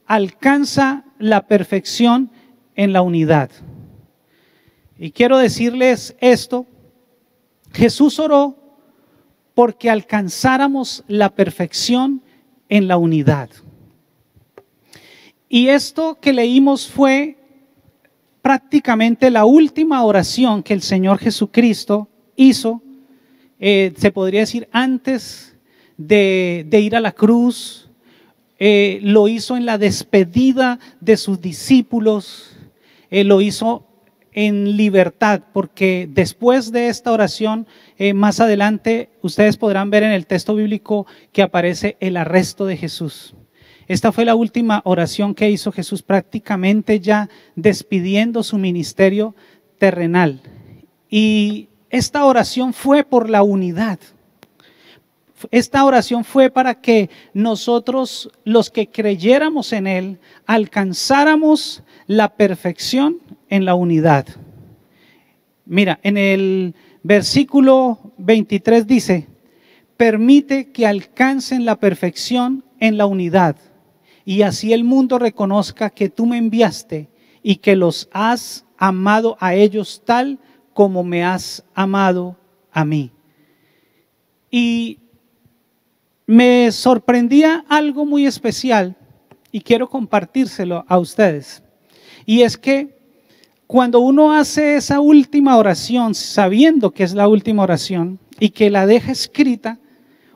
alcanza la perfección en la unidad. Y quiero decirles esto: Jesús oró porque alcanzáramos la perfección en la unidad. Y esto que leímos fue prácticamente la última oración que el Señor Jesucristo hizo, se podría decir antes de ir a la cruz. Lo hizo en la despedida de sus discípulos, lo hizo en libertad, porque después de esta oración, más adelante ustedes podrán ver en el texto bíblico que aparece el arresto de Jesús. Esta fue la última oración que hizo Jesús, prácticamente ya despidiendo su ministerio terrenal. Y esta oración fue por la unidad. Esta oración fue para que nosotros, los que creyéramos en Él, alcanzáramos la perfección en la unidad. Mira, en el versículo 23 dice: permite que alcancen la perfección en la unidad, y así el mundo reconozca que tú me enviaste y que los has amado a ellos tal como me has amado a mí. Y me sorprendía algo muy especial y quiero compartírselo a ustedes. Y es que cuando uno hace esa última oración, sabiendo que es la última oración y que la deja escrita,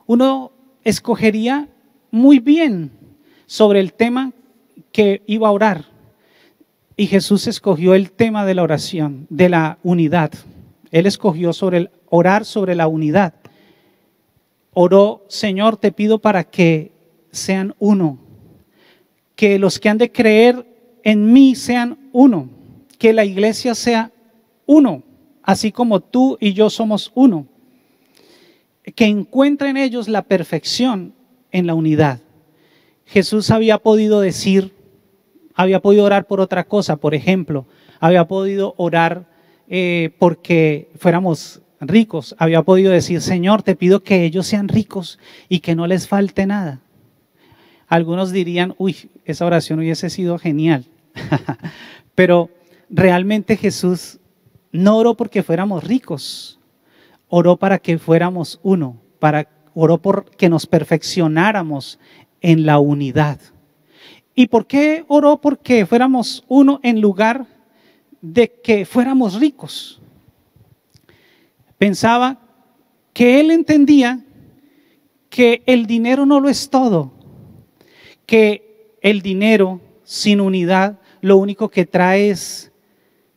uno escogería muy bien sobre el tema que iba a orar. Y Jesús escogió el tema de la oración, de la unidad. Él escogió orar sobre la unidad. Oró: Señor, te pido para que sean uno, que los que han de creer en mí sean uno, que la iglesia sea uno, así como tú y yo somos uno, que encuentren ellos la perfección en la unidad. Jesús había podido orar por otra cosa, por ejemplo, había podido orar porque fuéramos ricos, había podido decir: Señor, te pido que ellos sean ricos y que no les falte nada. Algunos dirían: uy, esa oración hubiese sido genial. Pero realmente Jesús no oró porque fuéramos ricos, oró para que fuéramos uno, oró por que nos perfeccionáramos en la unidad. ¿Y por qué oró porque fuéramos uno en lugar de que fuéramos ricos? Pensaba que él entendía que el dinero no lo es todo, que el dinero sin unidad lo único que trae es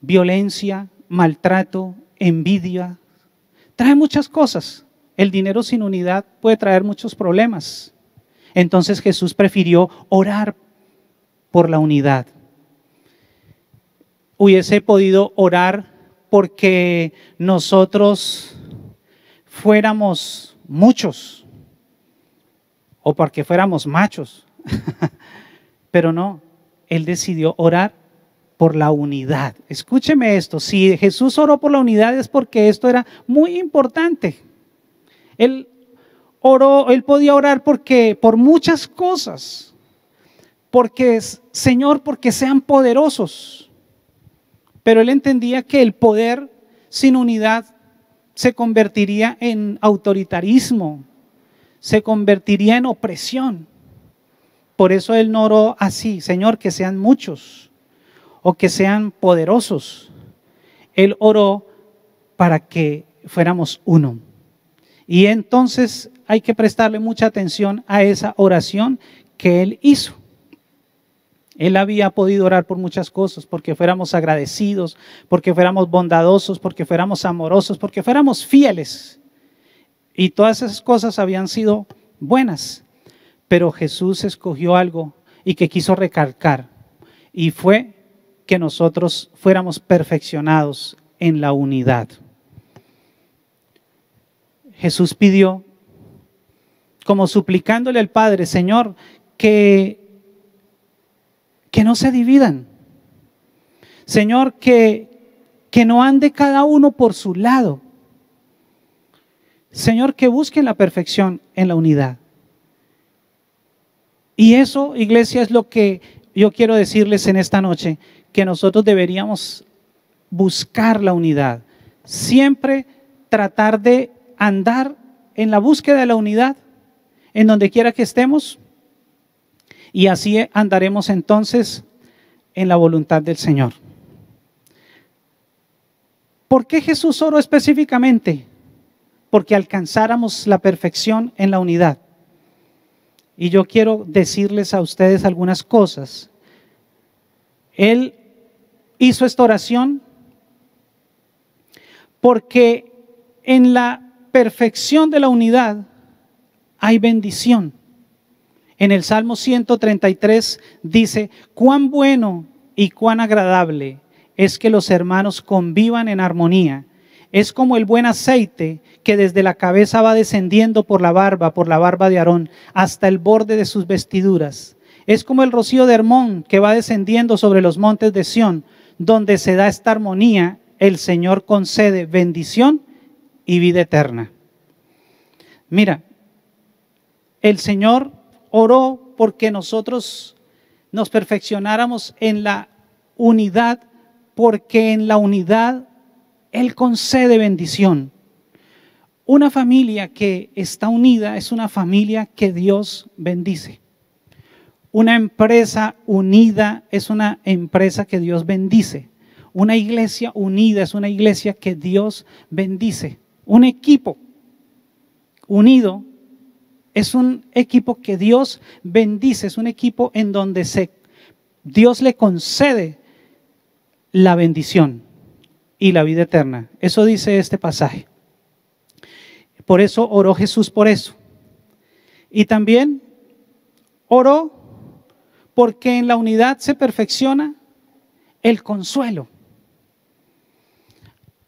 violencia, maltrato, envidia, trae muchas cosas. El dinero sin unidad puede traer muchos problemas. Entonces Jesús prefirió orar por la unidad. Hubiese podido orar porque nosotros fuéramos muchos o porque fuéramos machos, pero no, Él decidió orar por la unidad. Escúcheme esto: si Jesús oró por la unidad es porque esto era muy importante. Él podía orar por muchas cosas, porque Señor, porque sean poderosos. Pero él entendía que el poder sin unidad se convertiría en autoritarismo, se convertiría en opresión. Por eso él no oró así: Señor, que sean muchos o que sean poderosos. Él oró para que fuéramos uno. Y entonces hay que prestarle mucha atención a esa oración que él hizo. Él había podido orar por muchas cosas: porque fuéramos agradecidos, porque fuéramos bondadosos, porque fuéramos amorosos, porque fuéramos fieles. Y todas esas cosas habían sido buenas. Pero Jesús escogió algo y que quiso recalcar, y fue que nosotros fuéramos perfeccionados en la unidad. Jesús pidió, como suplicándole al Padre: Señor, que no se dividan. Señor, que no ande cada uno por su lado. Señor, que busquen la perfección en la unidad. Y eso, iglesia, es lo que yo quiero decirles en esta noche, que nosotros deberíamos buscar la unidad. Siempre tratar de andar en la búsqueda de la unidad, en donde quiera que estemos, y así andaremos entonces en la voluntad del Señor. ¿Por qué Jesús oró específicamente? Porque alcanzáramos la perfección en la unidad. Y yo quiero decirles a ustedes algunas cosas. Él hizo esta oración porque en la perfección de la unidad hay bendición. En el Salmo 133 dice: cuán bueno y cuán agradable es que los hermanos convivan en armonía. Es como el buen aceite que desde la cabeza va descendiendo por la barba de Aarón, hasta el borde de sus vestiduras. Es como el rocío de Hermón que va descendiendo sobre los montes de Sión, donde se da esta armonía. El Señor concede bendición y vida eterna. Mira, el Señor oró porque nosotros nos perfeccionáramos en la unidad, porque en la unidad Él concede bendición. Una familia que está unida es una familia que Dios bendice. Una empresa unida es una empresa que Dios bendice. Una iglesia unida es una iglesia que Dios bendice. Un equipo unido es un equipo que Dios bendice. Es un equipo en donde Dios le concede la bendición y la vida eterna. Eso dice este pasaje. Por eso oró Jesús por eso. Y también oró porque en la unidad se perfecciona el consuelo.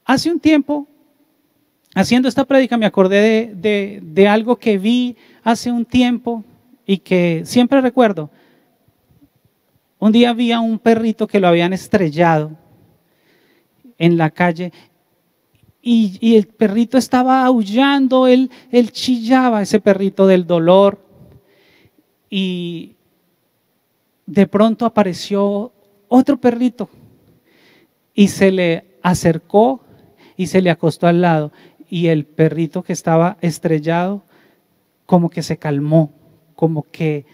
Hace un tiempo, haciendo esta prédica, me acordé de algo que vi hace un tiempo y que siempre recuerdo. Un día vi a un perrito que lo habían estrellado en la calle y el perrito estaba aullando, él chillaba, ese perrito, del dolor, y de pronto apareció otro perrito y se le acercó y se le acostó al lado, y el perrito que estaba estrellado como que se calmó, como que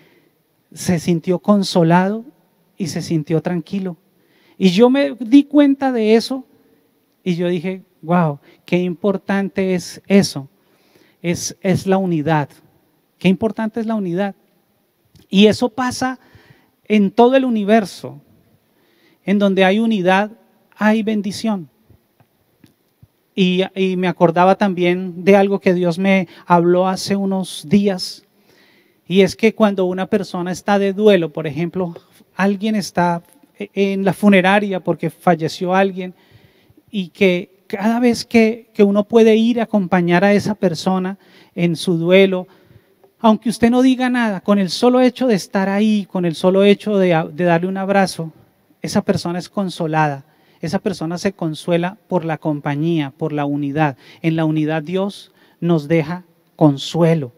se sintió consolado y se sintió tranquilo. Y yo me di cuenta de eso y yo dije: wow, qué importante es eso, es la unidad, qué importante es la unidad. Y eso pasa en todo el universo. En donde hay unidad, hay bendición. Y me acordaba también de algo que Dios me habló hace unos días, y es que cuando una persona está de duelo, por ejemplo, alguien está en la funeraria porque falleció alguien, y que cada vez que uno puede ir a acompañar a esa persona en su duelo, aunque usted no diga nada, con el solo hecho de estar ahí, con el solo hecho de darle un abrazo, esa persona es consolada. Esa persona se consuela por la compañía, por la unidad. En la unidad Dios nos deja consuelo.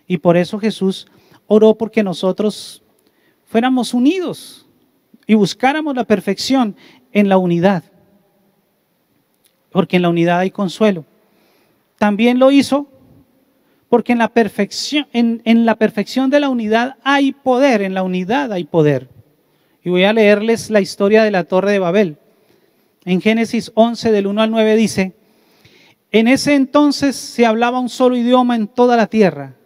Y por eso Jesús oró porque nosotros fuéramos unidos y buscáramos la perfección en la unidad. Porque en la unidad hay consuelo. También lo hizo porque en la perfección de la unidad hay poder. En la unidad hay poder. Y voy a leerles la historia de la Torre de Babel. En Génesis 11, del 1 al 9 dice: en ese entonces se hablaba un solo idioma en toda la tierra.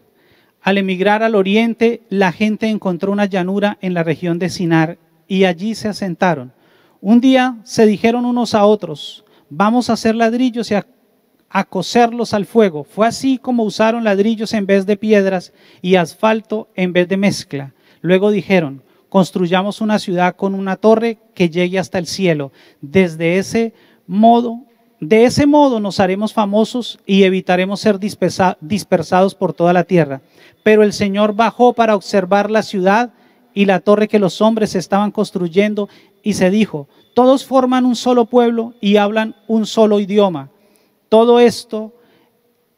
Al emigrar al oriente, la gente encontró una llanura en la región de Sinar y allí se asentaron. Un día se dijeron unos a otros: vamos a hacer ladrillos y a cocerlos al fuego. Fue así como usaron ladrillos en vez de piedras y asfalto en vez de mezcla. Luego dijeron: construyamos una ciudad con una torre que llegue hasta el cielo. De ese modo nos haremos famosos y evitaremos ser dispersados por toda la tierra. Pero el Señor bajó para observar la ciudad y la torre que los hombres estaban construyendo, y se dijo: todos forman un solo pueblo y hablan un solo idioma. Todo esto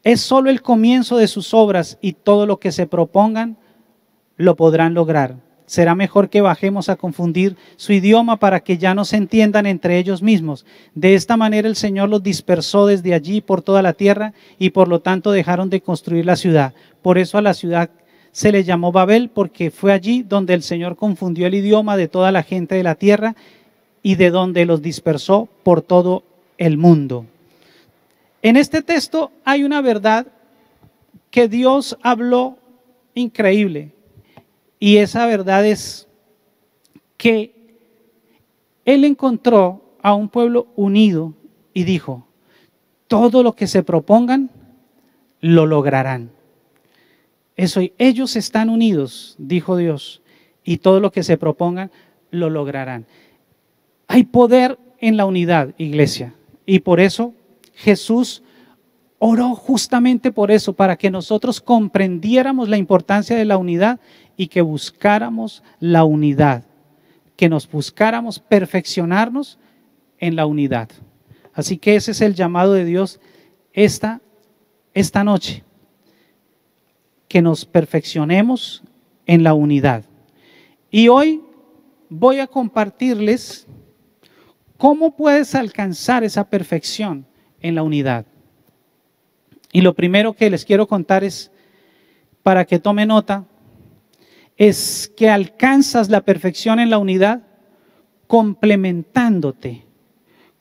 es solo el comienzo de sus obras, y todo lo que se propongan lo podrán lograr. Será mejor que bajemos a confundir su idioma para que ya no se entiendan entre ellos mismos. De esta manera el Señor los dispersó desde allí por toda la tierra y por lo tanto dejaron de construir la ciudad. Por eso a la ciudad se le llamó Babel, porque fue allí donde el Señor confundió el idioma de toda la gente de la tierra y de donde los dispersó por todo el mundo. En este texto hay una verdad que Dios habló increíble, y esa verdad es que Él encontró a un pueblo unido y dijo: todo lo que se propongan, lo lograrán. Eso, ellos están unidos, dijo Dios, y todo lo que se propongan, lo lograrán. Hay poder en la unidad, iglesia, y por eso Jesús oró justamente por eso, para que nosotros comprendiéramos la importancia de la unidad y que buscáramos la unidad, que nos buscáramos perfeccionarnos en la unidad. Así que ese es el llamado de Dios esta noche, que nos perfeccionemos en la unidad. Y hoy voy a compartirles cómo puedes alcanzar esa perfección en la unidad. Y lo primero que les quiero contar es, para que tome nota, es que alcanzas la perfección en la unidad complementándote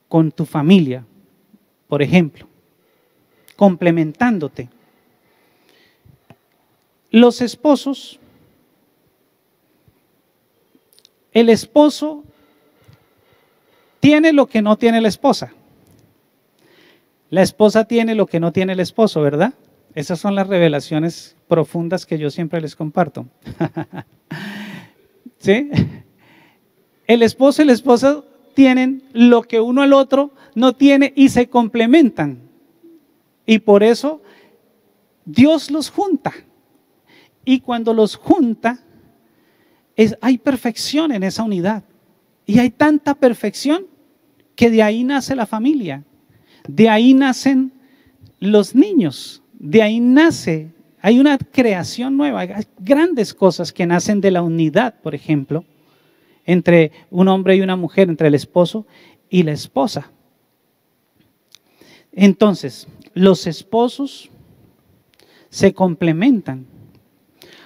con tu familia, por ejemplo, complementándote. Los esposos, el esposo tiene lo que no tiene la esposa. La esposa tiene lo que no tiene el esposo, ¿verdad? Esas son las revelaciones profundas que yo siempre les comparto. ¿Sí? El esposo y la esposa tienen lo que uno al otro no tiene y se complementan. Y por eso Dios los junta. Y cuando los junta, hay perfección en esa unidad. Y hay tanta perfección que de ahí nace la familia. De ahí nacen los niños, de ahí hay una creación nueva, hay grandes cosas que nacen de la unidad, por ejemplo, entre un hombre y una mujer, entre el esposo y la esposa. Entonces, los esposos se complementan.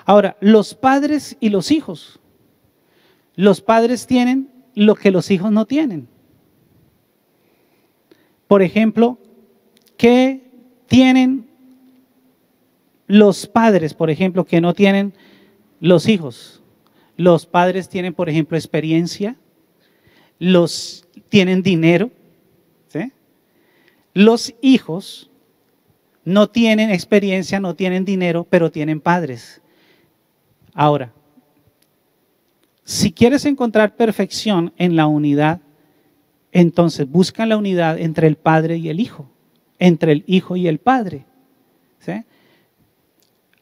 Ahora, los padres y los hijos tienen lo que los hijos no tienen. Por ejemplo, ¿qué tienen los padres, por ejemplo, que no tienen los hijos? Los padres tienen, por ejemplo, experiencia, tienen dinero, ¿sí? Los hijos no tienen experiencia, no tienen dinero, pero tienen padres. Ahora, si quieres encontrar perfección en la unidad, entonces busca la unidad entre el padre y el hijo, entre el hijo y el padre. ¿Sí?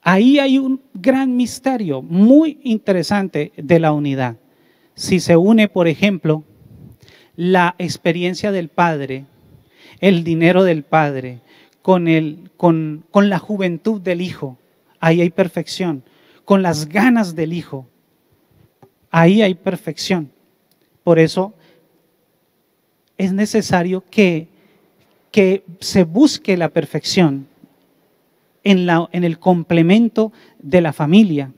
Ahí hay un gran misterio muy interesante de la unidad. Si se une, por ejemplo, la experiencia del padre, el dinero del padre, con la juventud del hijo, ahí hay perfección. Con las ganas del hijo, ahí hay perfección. Por eso es necesario que se busque la perfección en el complemento de la familia.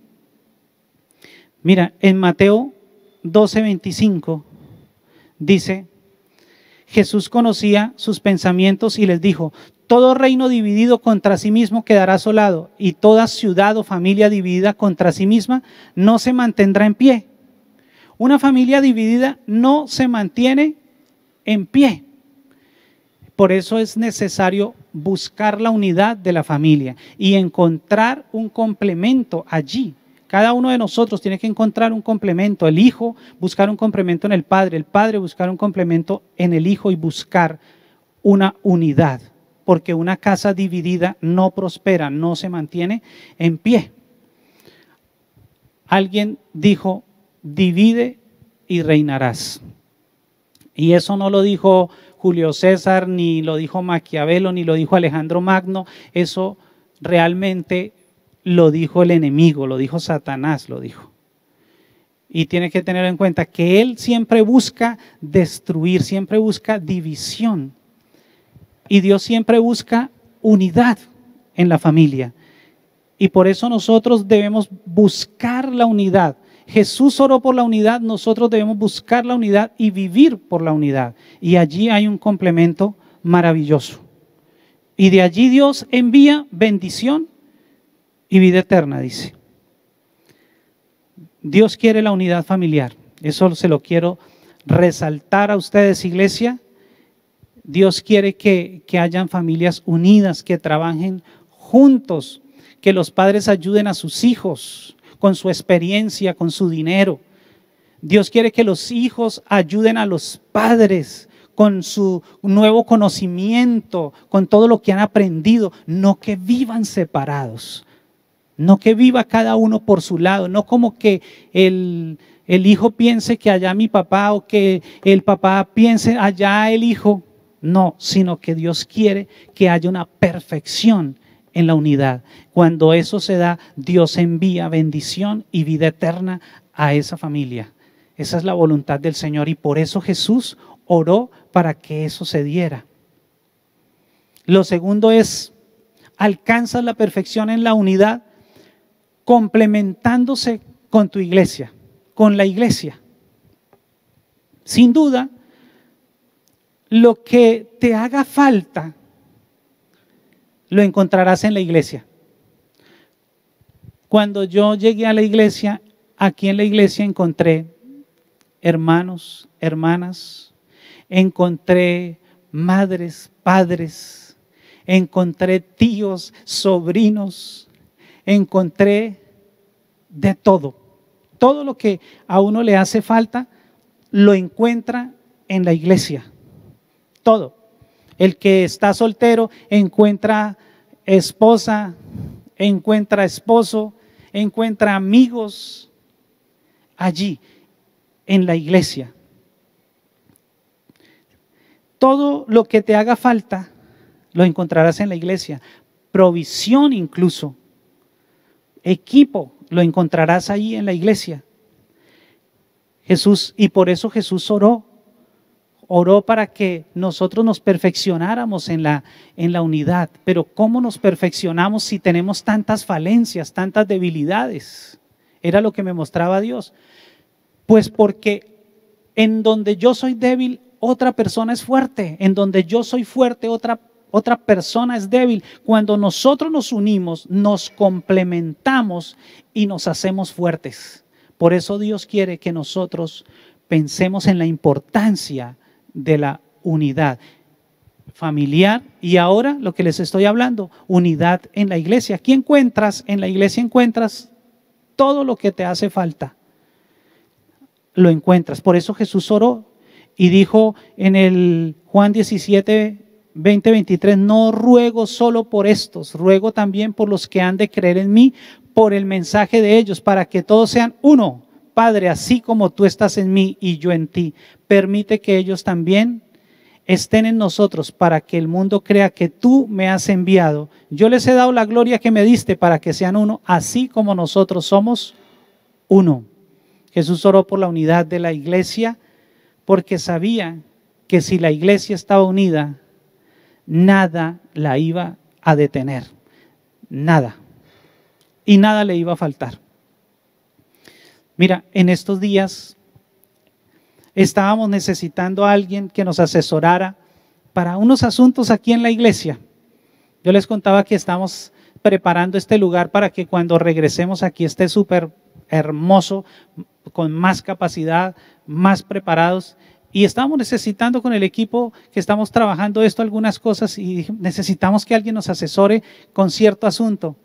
Mira, en Mateo 12:25 dice: Jesús conocía sus pensamientos y les dijo: todo reino dividido contra sí mismo quedará asolado, y toda ciudad o familia dividida contra sí misma no se mantendrá en pie. Una familia dividida no se mantiene en pie. Por eso es necesario buscar la unidad de la familia y encontrar un complemento allí. Cada uno de nosotros tiene que encontrar un complemento. El hijo buscar un complemento en el padre buscar un complemento en el hijo y buscar una unidad. Porque una casa dividida no prospera, no se mantiene en pie. Alguien dijo: divide y reinarás. Y eso no lo dijo Julio César, ni lo dijo Maquiavelo, ni lo dijo Alejandro Magno. Eso realmente lo dijo el enemigo, lo dijo Satanás, lo dijo. Y tiene que tener en cuenta que él siempre busca destruir, siempre busca división. Y Dios siempre busca unidad en la familia. Y por eso nosotros debemos buscar la unidad. Jesús oró por la unidad, nosotros debemos buscar la unidad y vivir por la unidad. Y allí hay un complemento maravilloso. Y de allí Dios envía bendición y vida eterna, dice. Dios quiere la unidad familiar. Eso se lo quiero resaltar a ustedes, iglesia. Dios quiere que hayan familias unidas, que trabajen juntos, que los padres ayuden a sus hijos con su experiencia, con su dinero. Dios quiere que los hijos ayuden a los padres con su nuevo conocimiento, con todo lo que han aprendido, no que vivan separados. No que viva cada uno por su lado, no como que el hijo piense que allá mi papá o que el papá piense allá el hijo. No, sino que Dios quiere que haya una perfección en la unidad. Cuando eso se da, Dios envía bendición y vida eterna a esa familia. Esa es la voluntad del Señor y por eso Jesús oró para que eso se diera. Lo segundo es, alcanzas la perfección en la unidad complementándose con tu iglesia, con la iglesia. Sin duda, lo que te haga falta, lo encontrarás en la iglesia. Cuando yo llegué a la iglesia, aquí en la iglesia encontré hermanos, hermanas, encontré madres, padres, encontré tíos, sobrinos, encontré de todo. Todo lo que a uno le hace falta, lo encuentra en la iglesia. Todo. El que está soltero encuentra esposa, encuentra esposo, encuentra amigos allí, en la iglesia. Todo lo que te haga falta, lo encontrarás en la iglesia. Provisión incluso. Equipo, lo encontrarás ahí en la iglesia. Jesús, y por eso Jesús oró para que nosotros nos perfeccionáramos en la unidad. Pero ¿cómo nos perfeccionamos si tenemos tantas falencias, tantas debilidades? Era lo que me mostraba Dios. Pues porque en donde yo soy débil, otra persona es fuerte. En donde yo soy fuerte, otra persona es débil. Cuando nosotros nos unimos, nos complementamos y nos hacemos fuertes. Por eso Dios quiere que nosotros pensemos en la importancia de la unidad familiar y ahora lo que les estoy hablando, unidad en la iglesia. Aquí encuentras, en la iglesia encuentras todo lo que te hace falta. Lo encuentras. Por eso Jesús oró y dijo en el Juan 17, 20, 23, no ruego solo por estos, ruego también por los que han de creer en mí, por el mensaje de ellos, para que todos sean uno. Padre, así como tú estás en mí y yo en ti, permite que ellos también estén en nosotros para que el mundo crea que tú me has enviado. Yo les he dado la gloria que me diste para que sean uno, así como nosotros somos uno. Jesús oró por la unidad de la iglesia porque sabía que si la iglesia estaba unida, nada la iba a detener, nada, y nada le iba a faltar. Mira, en estos días estábamos necesitando a alguien que nos asesorara para unos asuntos aquí en la iglesia. Yo les contaba que estamos preparando este lugar para que cuando regresemos aquí esté súper hermoso, con más capacidad, más preparados. Y estamos necesitando con el equipo que estamos trabajando esto algunas cosas y necesitamos que alguien nos asesore con cierto asunto.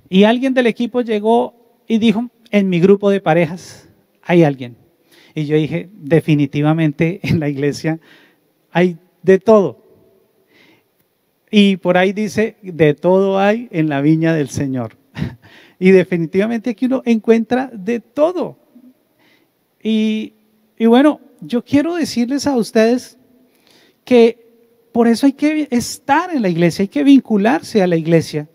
Y alguien del equipo llegó y dijo, en mi grupo de parejas hay alguien. Y yo dije, definitivamente en la iglesia hay de todo. Y por ahí dice, de todo hay en la viña del Señor. Y definitivamente aquí uno encuentra de todo. Y bueno, yo quiero decirles a ustedes que por eso hay que estar en la iglesia, hay que vincularse a la iglesia.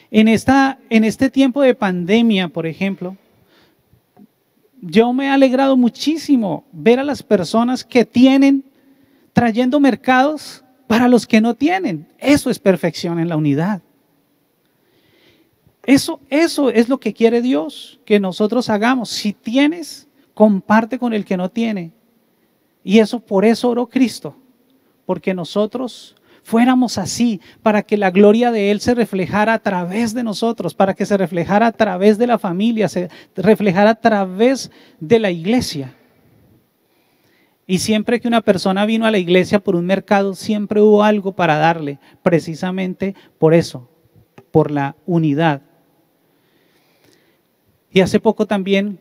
En este tiempo de pandemia, por ejemplo, yo me he alegrado muchísimo ver a las personas que tienen trayendo mercados para los que no tienen. Eso es perfección en la unidad. Eso es lo que quiere Dios, que nosotros hagamos. Si tienes, comparte con el que no tiene. Y eso, por eso oró Cristo, porque nosotros fuéramos así, para que la gloria de Él se reflejara a través de nosotros, para que se reflejara a través de la familia, se reflejara a través de la iglesia. Y siempre que una persona vino a la iglesia por un mercado, siempre hubo algo para darle, precisamente por eso, por la unidad. Y hace poco también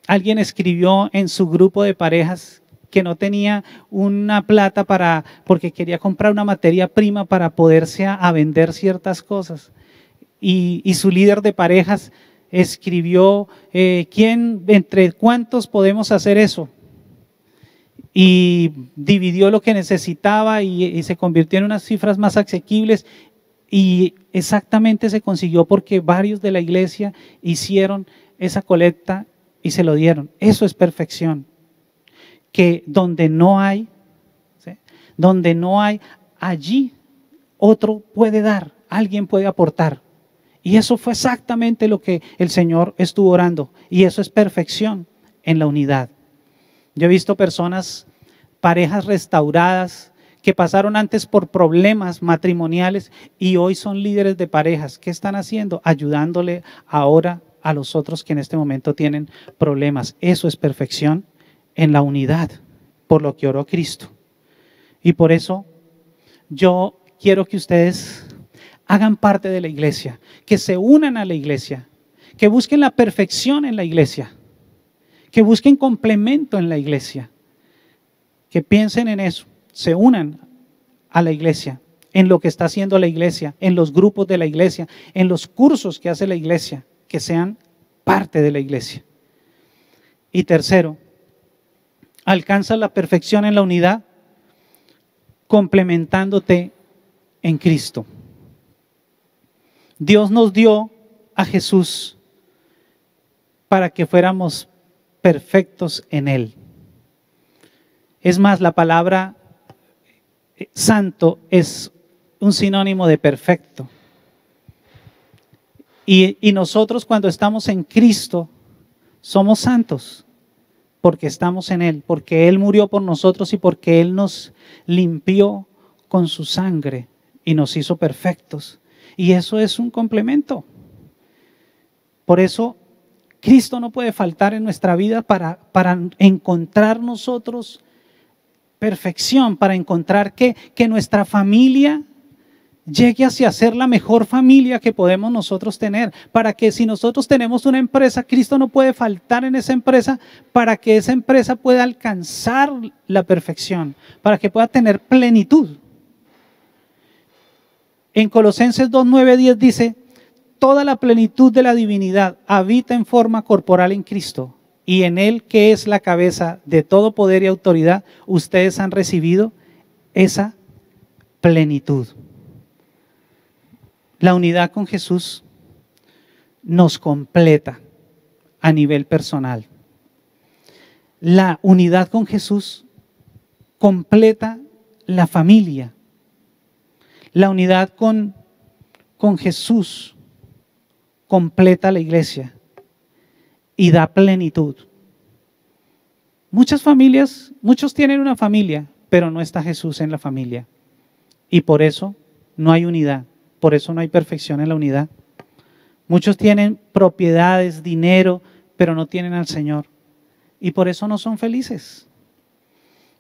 alguien escribió en su grupo de parejas que no tenía una plata porque quería comprar una materia prima para poderse a vender ciertas cosas. Y su líder de parejas escribió, ¿entre cuántos podemos hacer eso? Y dividió lo que necesitaba y se convirtió en unas cifras más asequibles. Y exactamente se consiguió porque varios de la iglesia hicieron esa colecta y se lo dieron. Eso es perfección. Que donde no hay, ¿sí? Donde no hay, allí otro puede dar, alguien puede aportar. Y eso fue exactamente lo que el Señor estuvo orando. Y eso es perfección en la unidad. Yo he visto personas, parejas restauradas, que pasaron antes por problemas matrimoniales y hoy son líderes de parejas. ¿Qué están haciendo? Ayudándole ahora a los otros que en este momento tienen problemas. Eso es perfección en la unidad, por lo que oró Cristo. Y por eso yo quiero que ustedes hagan parte de la iglesia, que se unan a la iglesia, que busquen la perfección en la iglesia, que busquen complemento en la iglesia, que piensen en eso, se unan a la iglesia, en lo que está haciendo la iglesia, en los grupos de la iglesia, en los cursos que hace la iglesia, que sean parte de la iglesia. Y tercero, alcanza la perfección en la unidad complementándote en Cristo. Dios nos dio a Jesús para que fuéramos perfectos en Él. Es más, la palabra santo es un sinónimo de perfecto. Y nosotros cuando estamos en Cristo somos santos porque estamos en Él, porque Él murió por nosotros y porque Él nos limpió con su sangre y nos hizo perfectos. Y eso es un complemento. Por eso Cristo no puede faltar en nuestra vida para encontrar nosotros perfección, para encontrar que nuestra familia llegue hacia ser la mejor familia que podemos nosotros tener, para que si nosotros tenemos una empresa, Cristo no puede faltar en esa empresa, para que esa empresa pueda alcanzar la perfección, para que pueda tener plenitud. En Colosenses 2, 9, 10 dice, toda la plenitud de la divinidad habita en forma corporal en Cristo, y en Él, que es la cabeza de todo poder y autoridad, ustedes han recibido esa plenitud. La unidad con Jesús nos completa a nivel personal. La unidad con Jesús completa la familia. La unidad con Jesús completa la iglesia y da plenitud. Muchas familias, muchos tienen una familia, pero no está Jesús en la familia. Y por eso no hay unidad. Por eso no hay perfección en la unidad. Muchos tienen propiedades, dinero, pero no tienen al Señor. Y por eso no son felices.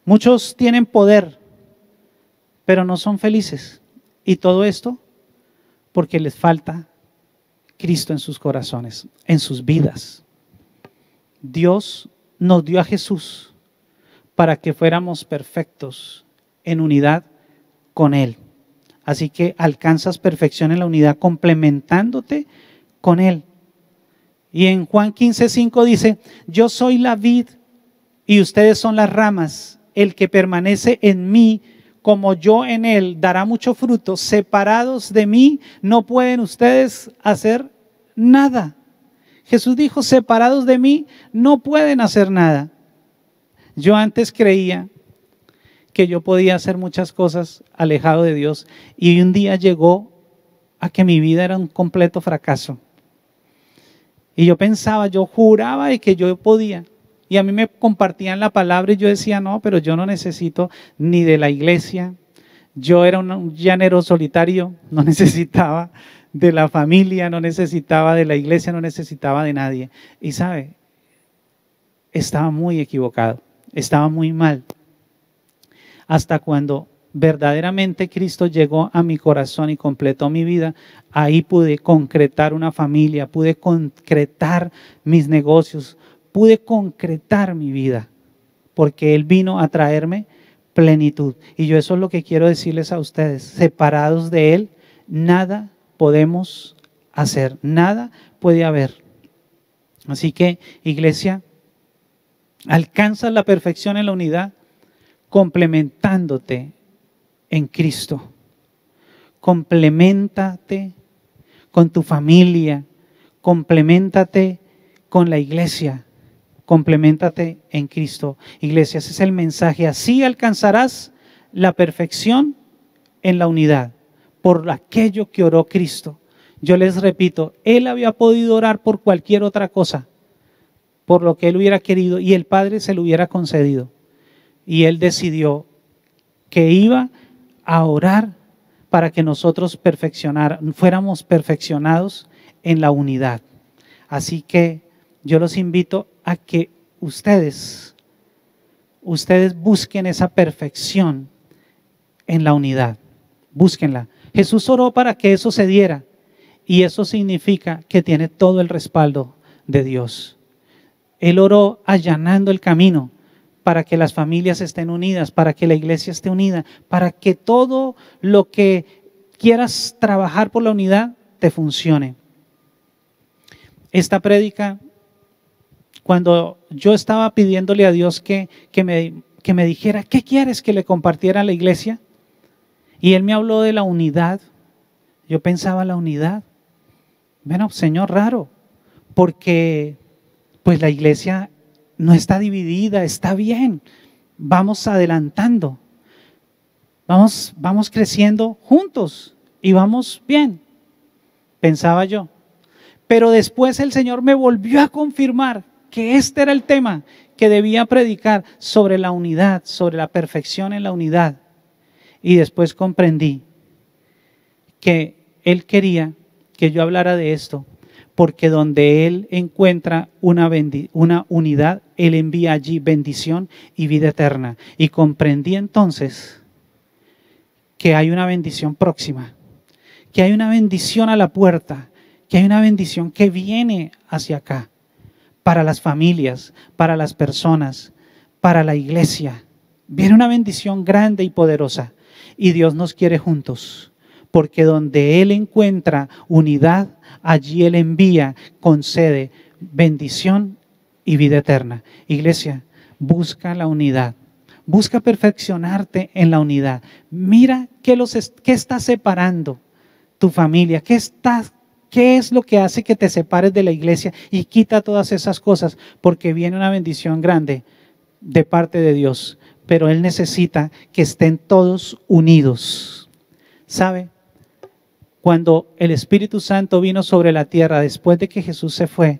Muchos tienen poder, pero no son felices. Y todo esto porque les falta Cristo en sus corazones, en sus vidas. Dios nos dio a Jesús para que fuéramos perfectos en unidad con Él. Así que alcanzas perfección en la unidad complementándote con Él. Y en Juan 15:5 dice, yo soy la vid y ustedes son las ramas. El que permanece en mí como yo en él, dará mucho fruto. Separados de mí no pueden ustedes hacer nada. Jesús dijo, separados de mí no pueden hacer nada. Yo antes creía que yo podía hacer muchas cosas alejado de Dios, y un día llegó a que mi vida era un completo fracaso. Y yo pensaba, yo juraba de que yo podía. Y a mí me compartían la palabra y yo decía, no, pero yo no necesito ni de la iglesia. Yo era un llanero solitario, no necesitaba de la familia, no necesitaba de la iglesia, no necesitaba de nadie. Y sabe, estaba muy equivocado, estaba muy mal. Hasta cuando verdaderamente Cristo llegó a mi corazón y completó mi vida, ahí pude concretar una familia, pude concretar mis negocios, pude concretar mi vida, porque Él vino a traerme plenitud. Y yo eso es lo que quiero decirles a ustedes: separados de Él, nada podemos hacer, nada puede haber. Así que, iglesia, alcanza la perfección en la unidad complementándote en Cristo. Compleméntate con tu familia, compleméntate con la iglesia, compleméntate en Cristo. Iglesia, ese es el mensaje. Así alcanzarás la perfección en la unidad, por aquello que oró Cristo. Yo les repito, Él había podido orar por cualquier otra cosa, por lo que Él hubiera querido, y el Padre se lo hubiera concedido. Y Él decidió que iba a orar para que nosotros fuéramos perfeccionados en la unidad. Así que yo los invito a que ustedes busquen esa perfección en la unidad. Búsquenla. Jesús oró para que eso se diera, y eso significa que tiene todo el respaldo de Dios. Él oró allanando el camino para que las familias estén unidas, para que la iglesia esté unida, para que todo lo que quieras trabajar por la unidad te funcione. Esta prédica, cuando yo estaba pidiéndole a Dios que me dijera, ¿qué quieres que le compartiera a la iglesia? Y Él me habló de la unidad. Yo pensaba, la unidad. Bueno, Señor, raro, porque pues la iglesia no está dividida, está bien. Vamos adelantando, vamos creciendo juntos y vamos bien, pensaba yo. Pero después el Señor me volvió a confirmar que este era el tema que debía predicar, sobre la unidad, sobre la perfección en la unidad. Y después comprendí que Él quería que yo hablara de esto, porque donde Él encuentra una unidad, Él envía allí bendición y vida eterna. Y comprendí entonces que hay una bendición próxima, que hay una bendición a la puerta, que hay una bendición que viene hacia acá, para las familias, para las personas, para la iglesia. Viene una bendición grande y poderosa, y Dios nos quiere juntos, porque donde Él encuentra unidad, allí Él envía, concede bendición y vida eterna. Iglesia, busca la unidad, busca perfeccionarte en la unidad. Mira qué está separando tu familia, qué es lo que hace que te separes de la iglesia, y quita todas esas cosas, porque viene una bendición grande de parte de Dios, pero Él necesita que estén todos unidos. ¿Sabe? Cuando el Espíritu Santo vino sobre la tierra después de que Jesús se fue,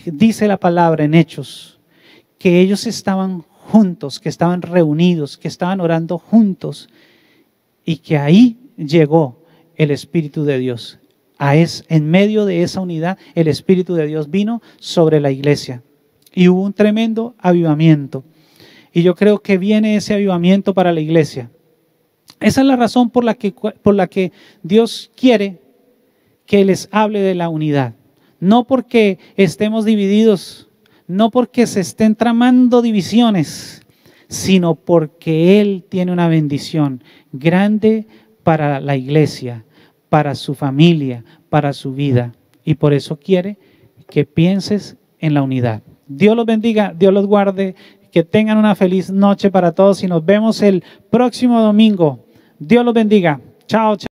dice la palabra en Hechos que ellos estaban juntos, que estaban reunidos, que estaban orando juntos, y que ahí llegó el Espíritu de Dios. En medio de esa unidad, el Espíritu de Dios vino sobre la iglesia y hubo un tremendo avivamiento. Y yo creo que viene ese avivamiento para la iglesia. Esa es la razón por la que Dios quiere que les hable de la unidad. No porque estemos divididos, no porque se estén tramando divisiones, sino porque Él tiene una bendición grande para la iglesia, para su familia, para su vida. Y por eso quiere que pienses en la unidad. Dios los bendiga, Dios los guarde, Que tengan una feliz noche para todos y nos vemos el próximo domingo. Dios los bendiga. Chao, chao.